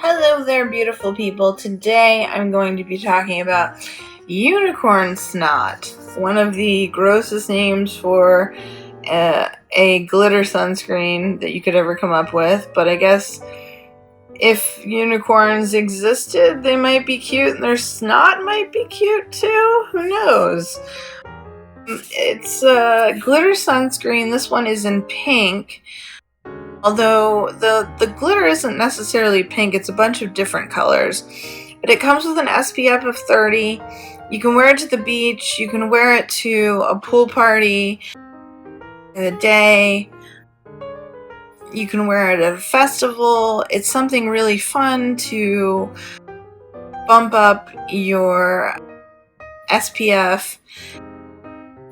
Hello there, beautiful people. Today I'm going to be talking about unicorn snot, one of the grossest names for a glitter sunscreen that you could ever come up with. But I guess if unicorns existed, they might be cute, and their snot might be cute too. Who knows? It's a glitter sunscreen. This one is in pink. Although the glitter isn't necessarily pink, it's a bunch of different colors. But it comes with an SPF of 30. You can wear it to the beach, you can wear it to a pool party in the day, you can wear it at a festival. It's something really fun to bump up your SPF,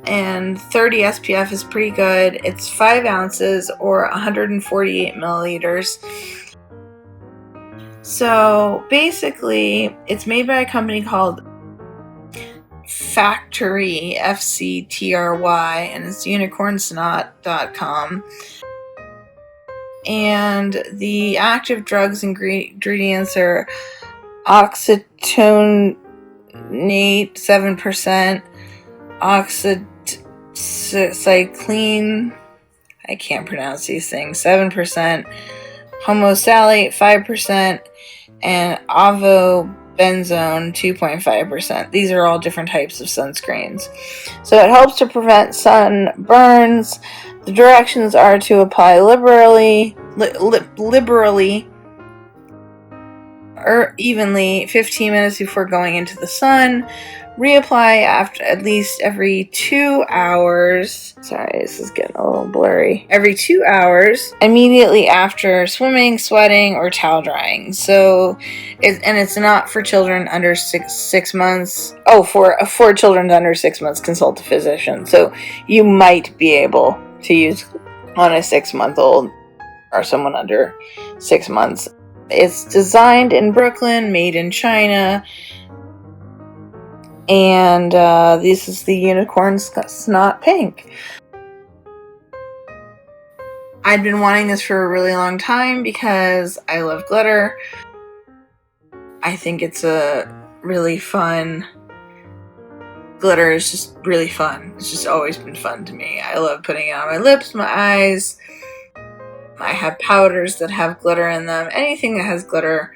and 30 SPF is pretty good. It's 5 ounces or 148 milliliters. So basically, it's made by a company called Factory, FCTRY, and it's unicornsnot.com. And the active drugs ingredients are oxytonate 7%, oxycycline, I can't pronounce these things, 7%, homosalate 5%, and avobenzone 2.5%. These are all different types of sunscreens. So it helps to prevent sunburns. The directions are to apply liberally or evenly 15 minutes before going into the sun. Reapply after at least every 2 hours. Sorry, this is getting a little blurry. Every 2 hours, immediately after swimming, sweating, or towel drying. So, it's not for children under six months. Oh, for children under 6 months, consult a physician. So you might be able to use on a 6-month-old or someone under 6 months. It's designed in Brooklyn, made in China. And this is the unicorn snot pink. I've been wanting this for a really long time because I love glitter. I think it's a really fun. Glitter is just really fun. It's just always been fun to me. I love putting it on my lips, my eyes. I have powders that have glitter in them. Anything that has glitter.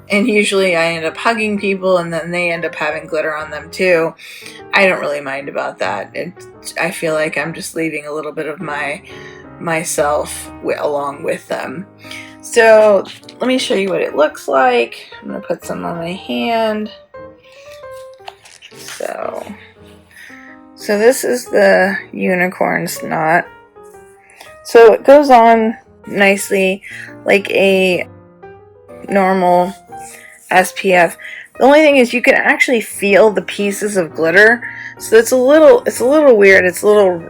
And usually I end up hugging people and then they end up having glitter on them too. I don't really mind about that. I feel like I'm just leaving a little bit of myself along with them. So let me show you what it looks like. I'm going to put some on my hand. So this is the unicorn snot. So it goes on nicely like a normal SPF. The only thing is you can actually feel the pieces of glitter, so it's a little weird. It's a little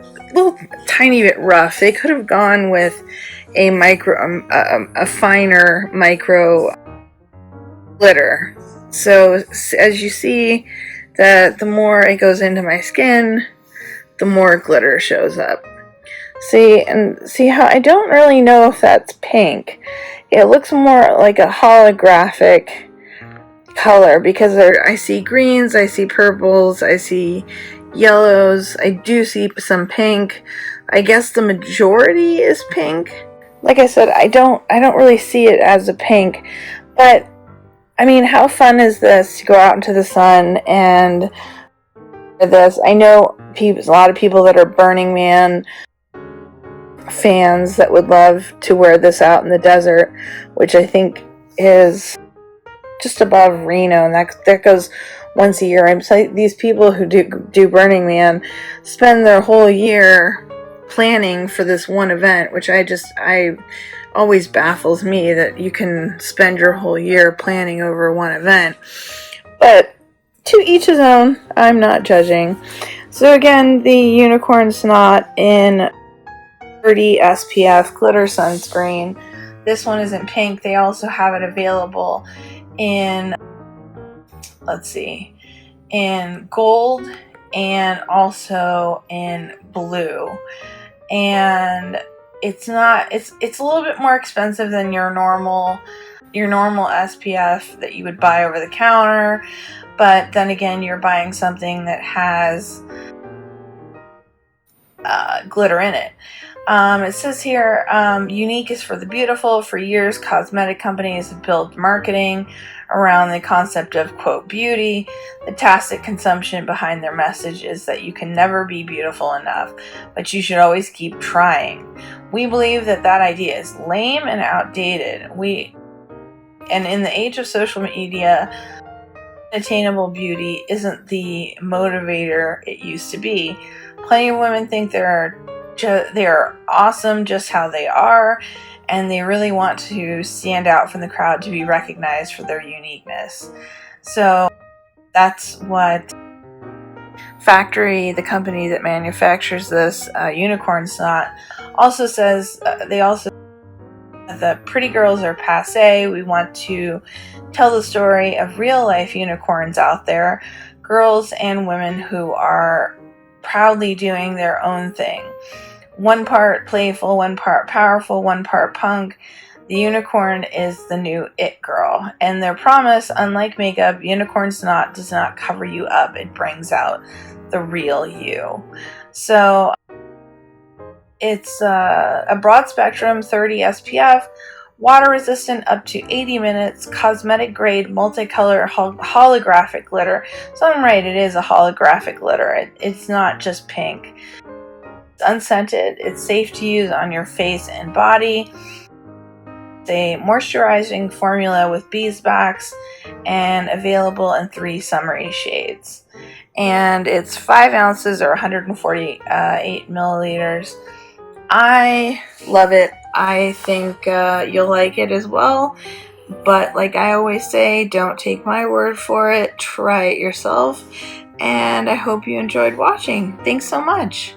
tiny bit rough. They could have gone with a finer micro glitter. So as you see, the more it goes into my skin, the more glitter shows up. See how I don't really know if that's pink. It looks more like a holographic color because I see greens, I see purples, I see yellows, I do see some pink. I guess the majority is pink. Like I said, I don't really see it as a pink, but I mean, how fun is this to go out into the sun and this? I know a lot of people that are Burning Man fans that would love to wear this out in the desert, which I think is just above Reno, and that goes once a year. I'm saying these people who do Burning Man spend their whole year planning for this one event, which I always baffles me that you can spend your whole year planning over one event. But to each his own. I'm not judging. So again, the unicorn snot in 30 SPF glitter sunscreen. This one is in pink. They also have it available in, in gold and also in blue. And it's a little bit more expensive than your normal your normal SPF that you would buy over the counter, but then again, you're buying something that has glitter in it. It says here, unique is for the beautiful. For years, cosmetic companies have built marketing around the concept of, quote, beauty. The tacit consumption behind their message is that you can never be beautiful enough, but you should always keep trying. We believe that that idea is lame and outdated. And in the age of social media, attainable beauty isn't the motivator it used to be. Plenty of women think they are awesome just how they are, and they really want to stand out from the crowd to be recognized for their uniqueness. So that's what Factory, the company that manufactures this unicorn snot, also says. They also the pretty girls are passé. We want to tell the story of real life unicorns out there, girls and women who are proudly doing their own thing. One part playful, one part powerful, one part punk. The unicorn is the new it girl. And their promise, unlike makeup, unicorn snot does not cover you up. It brings out the real you. So it's a broad spectrum, 30 SPF, water resistant up to 80 minutes, cosmetic grade, multicolored holographic glitter. So I'm right, it is a holographic glitter. It's not just pink. It's unscented. It's safe to use on your face and body. It's a moisturizing formula with beeswax and available in 3 summery shades. And it's 5 ounces or 148 milliliters. I love it. I think you'll like it as well. But like I always say, don't take my word for it. Try it yourself. And I hope you enjoyed watching. Thanks so much.